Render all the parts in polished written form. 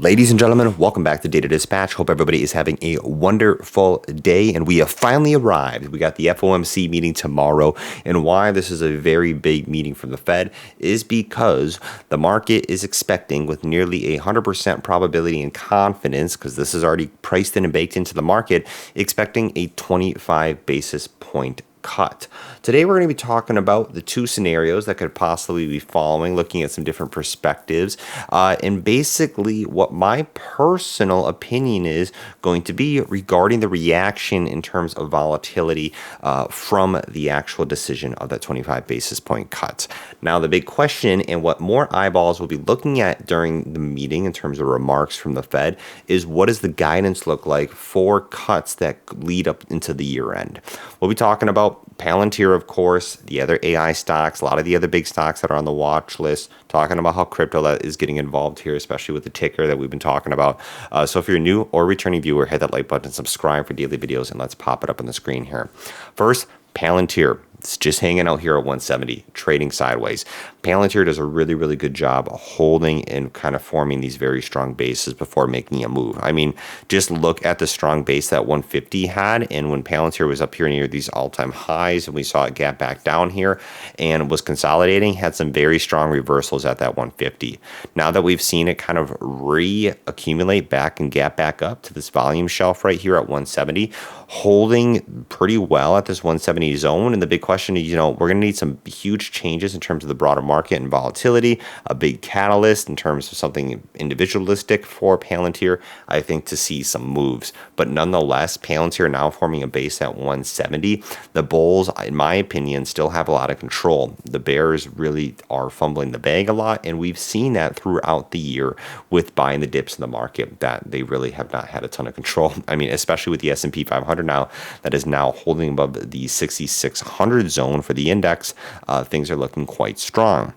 Ladies and gentlemen, welcome back to Data Dispatch. Hope everybody is having a wonderful day, and we have finally arrived. We got the FOMC meeting tomorrow, and why this is a very big meeting from the Fed is because the market is expecting, with nearly 100% probability and confidence, because this is already priced in and baked into the market, expecting a 25 basis point cut. Today we're going to be talking about the two scenarios that could possibly be following, looking at some different perspectives, and basically what my personal opinion is going to be regarding the reaction in terms of volatility from the actual decision of that 25 basis point cut. Now the big question, and what more eyeballs will be looking at during the meeting in terms of remarks from the Fed, is what does the guidance look like for cuts that lead up into the year end. We'll be talking about Palantir, of course, the other AI stocks, a lot of the other big stocks that are on the watch list, talking about how crypto is getting involved here, especially with the ticker that we've been talking about. So if you're a new or returning viewer, hit that like button, subscribe for daily videos, and let's pop it up on the screen here. First, Palantir. It's just hanging out here at 170, trading sideways. Palantir does a really, really good job holding and kind of forming these very strong bases before making a move. I mean, just look at the strong base that 150 had, and when Palantir was up here near these all-time highs, and we saw it gap back down here and was consolidating, had some very strong reversals at that 150. Now that we've seen it kind of reaccumulate back and gap back up to this volume shelf right here at 170, holding pretty well at this 170 zone. And the big question is, we're going to need some huge changes in terms of the broader market and volatility, a big catalyst in terms of something individualistic for Palantir, I think, to see some moves. But nonetheless, Palantir now forming a base at 170. The bulls, in my opinion, still have a lot of control. The bears really are fumbling the bag a lot, and we've seen that throughout the year with buying the dips in the market, that they really have not had a ton of control. I mean, especially with the S&P 500 now, that is now holding above the 6,600 zone for the index. Things are looking quite strong.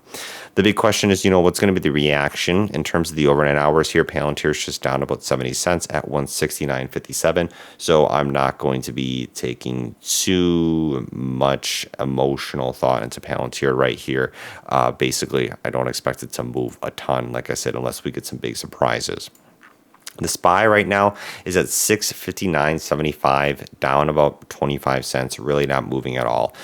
The big question is, what's going to be the reaction in terms of the overnight hours here? Palantir is just down about 70 cents at 169.57. So I'm not going to be taking too much emotional thought into Palantir right here. Basically, I don't expect it to move a ton, like I said, unless we get some big surprises. The SPY right now is at 659.75, down about 25 cents, really not moving at all.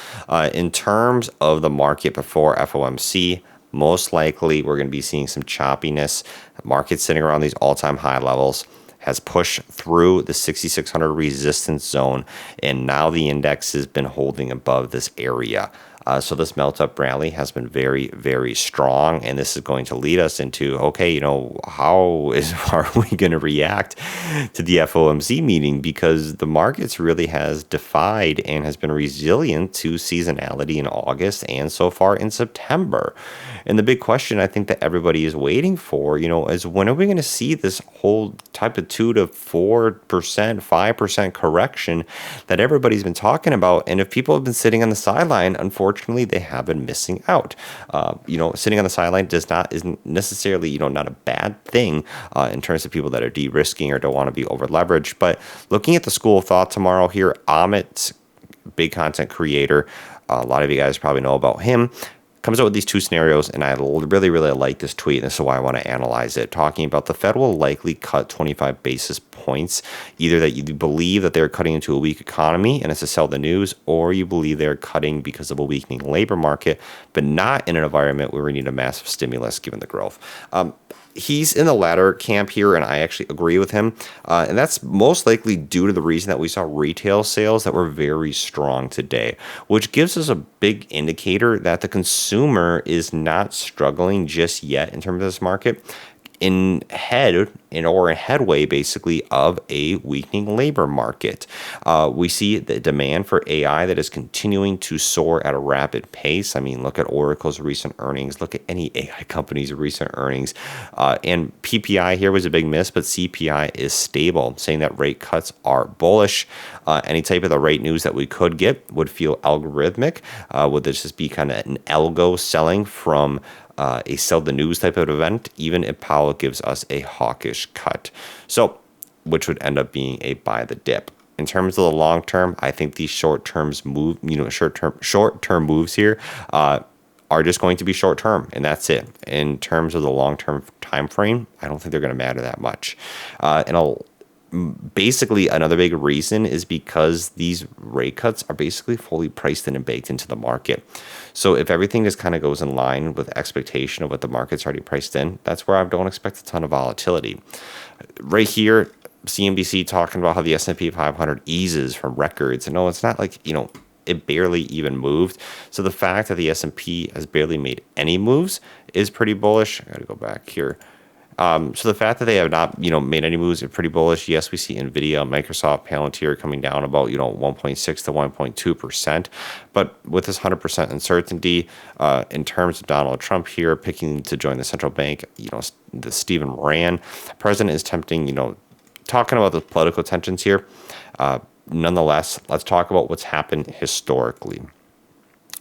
In terms of the market before FOMC, most likely we're going to be seeing some choppiness. Market sitting around these all-time high levels, has pushed through the 6,600 resistance zone, and now the index has been holding above this area. So this melt-up rally has been very, very strong, and this is going to lead us into, okay, how are we going to react to the FOMC meeting? Because the markets really has defied and has been resilient to seasonality in August and so far in September. And the big question I think that everybody is waiting for, is when are we going to see this whole type of 2 to 4%, 5% correction that everybody's been talking about? And if people have been sitting on the sideline, unfortunately, they have been missing out. Sitting on the sideline isn't necessarily, not a bad thing in terms of people that are de-risking or don't want to be over leveraged. But looking at the school of thought tomorrow here, Amit, big content creator, a lot of you guys probably know about him, comes out with these two scenarios, and I really, really like this tweet, and this is why I want to analyze it, talking about the Fed will likely cut 25 basis points, either that you believe that they're cutting into a weak economy and it's to sell the news, or you believe they're cutting because of a weakening labor market, but not in an environment where we need a massive stimulus given the growth. He's in the latter camp here, and I actually agree with him. And that's most likely due to the reason that we saw retail sales that were very strong today, which gives us a big indicator that the consumer is not struggling just yet in terms of this market. In headway basically of a weakening labor market. We see the demand for AI that is continuing to soar at a rapid pace. I mean, look at Oracle's recent earnings, look at any AI company's recent earnings. And PPI here was a big miss, but CPI is stable, saying that rate cuts are bullish. Any type of the rate news that we could get would feel algorithmic. Would this just be kind of an algo selling from a sell the news type of event, even if Powell gives us a hawkish cut, which would end up being a buy the dip. In terms of the long term, I think these short term moves here are just going to be short term, and that's it. In terms of the long term time frame, I don't think they're going to matter that much. Basically, another big reason is because these rate cuts are basically fully priced in and baked into the market. So if everything just kind of goes in line with expectation of what the market's already priced in, that's where I don't expect a ton of volatility. Right here, CNBC talking about how the S&P 500 eases from records. And no, it's not like, it barely even moved. So the fact that the S&P has barely made any moves is pretty bullish. I got to go back here. So the fact that they have not, made any moves is pretty bullish. Yes, we see NVDA, Microsoft, Palantir coming down about, 1.6 to 1.2%. But with this 100% uncertainty, in terms of Donald Trump here picking to join the central bank, the Stephen Rand president is tempting, talking about the political tensions here. Nonetheless, let's talk about what's happened historically.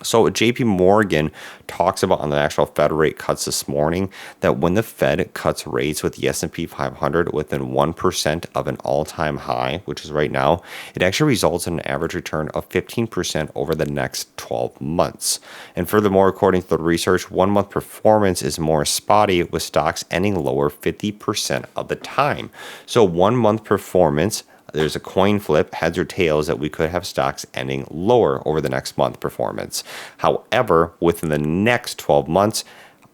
So JP Morgan talks about on the actual Fed rate cuts this morning that when the Fed cuts rates with the S&P 500 within 1% of an all-time high, which is right now, it actually results in an average return of 15% over the next 12 months. And furthermore, according to the research, 1 month performance is more spotty with stocks ending lower 50% of the time. So 1 month performance, there's a coin flip, heads or tails, that we could have stocks ending lower over the next month performance. However, within the next 12 months,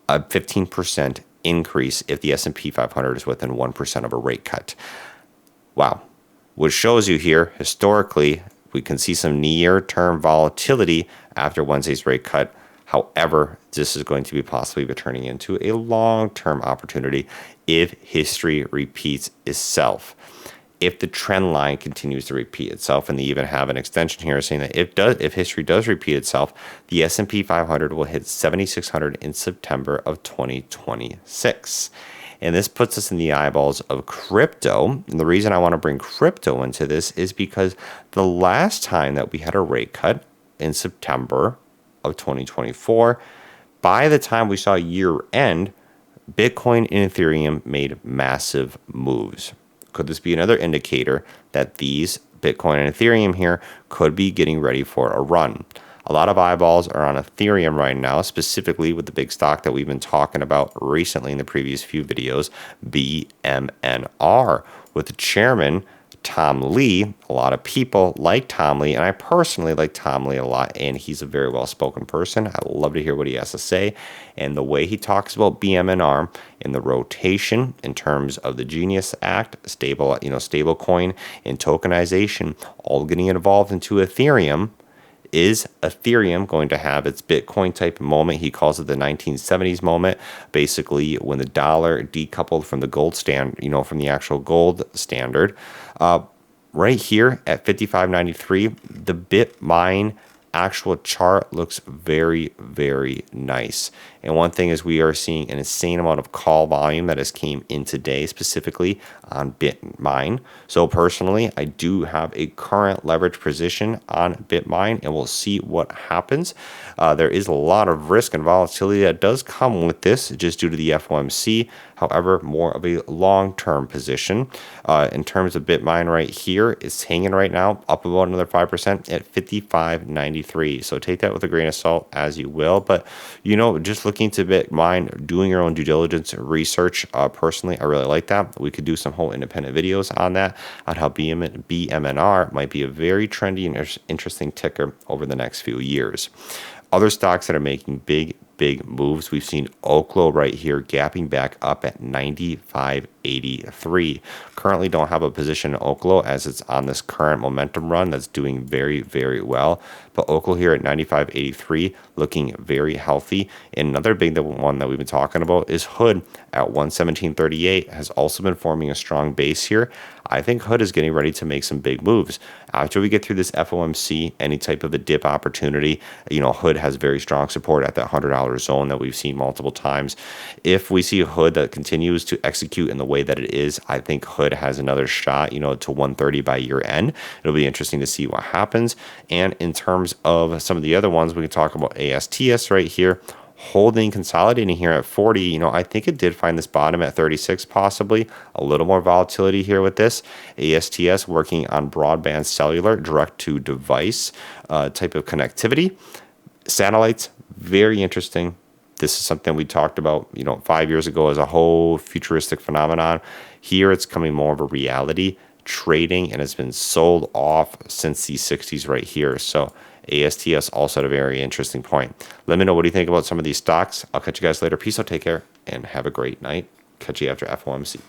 a 15% increase if the S&P 500 is within 1% of a rate cut. Wow. Which shows you here, historically, we can see some near-term volatility after Wednesday's rate cut. However, this is going to be possibly turning into a long-term opportunity if history repeats itself. If the trend line continues to repeat itself, and they even have an extension here saying that if history does repeat itself, the S&P 500 will hit 7,600 in September of 2026. And this puts us in the eyeballs of crypto. And the reason I want to bring crypto into this is because the last time that we had a rate cut in September of 2024, by the time we saw year end, Bitcoin and Ethereum made massive moves. Could this be another indicator that these Bitcoin and Ethereum here could be getting ready for a run? A lot of eyeballs are on Ethereum right now, specifically with the big stock that we've been talking about recently in the previous few videos, BMNR, with the chairman, Tom Lee. A lot of people like Tom Lee, and I personally like Tom Lee a lot, and he's a very well-spoken person. I love to hear what he has to say, and the way he talks about BMNR and the rotation in terms of the Genius Act, stable coin, and tokenization, all getting involved into Ethereum. Is Ethereum going to have its Bitcoin type moment? He calls it the 1970s moment, basically when the dollar decoupled from the gold from the actual gold standard. Right here at 55.93, the BitMine actual chart looks very, very nice. And one thing is we are seeing an insane amount of call volume that has came in today, specifically on BitMine. So personally, I do have a current leverage position on BitMine, and we'll see what happens. There is a lot of risk and volatility that does come with this just due to the FOMC. However, more of a long-term position. In terms of BitMine right here, it's hanging right now up about another 5% at 55.93. So take that with a grain of salt as you will. But, just looking to BitMine, doing your own due diligence research, personally, I really like that. We could do some whole independent videos on that, on how BMNR might be a very trendy and interesting ticker over the next few years. Other stocks that are making big moves, we've seen Oklo right here gapping back up at 95.83. Currently don't have a position in Oklo as it's on this current momentum run that's doing very, very well. But Oklo here at 95.83 looking very healthy. And another big one that we've been talking about is Hood at 117.38 has also been forming a strong base here. I think Hood is getting ready to make some big moves. After we get through this FOMC, any type of a dip opportunity, Hood has very strong support at that $100 zone that we've seen multiple times. If we see a Hood that continues to execute in the way that it is, I think Hood has another shot, to 130 by year end. It'll be interesting to see what happens. And in terms of some of the other ones, we can talk about ASTS right here. Consolidating here at 40, I think it did find this bottom at 36 possibly. A little more volatility here with this. ASTS working on broadband cellular direct to device type of connectivity. Satellites, very interesting. This is something we talked about, 5 years ago as a whole futuristic phenomenon. Here it's coming more of a reality trading, and it's been sold off since the 60s right here. So ASTS also at a very interesting point. Let me know what do you think about some of these stocks. I'll catch you guys later. Peace out, take care, and have a great night. Catch you after FOMC.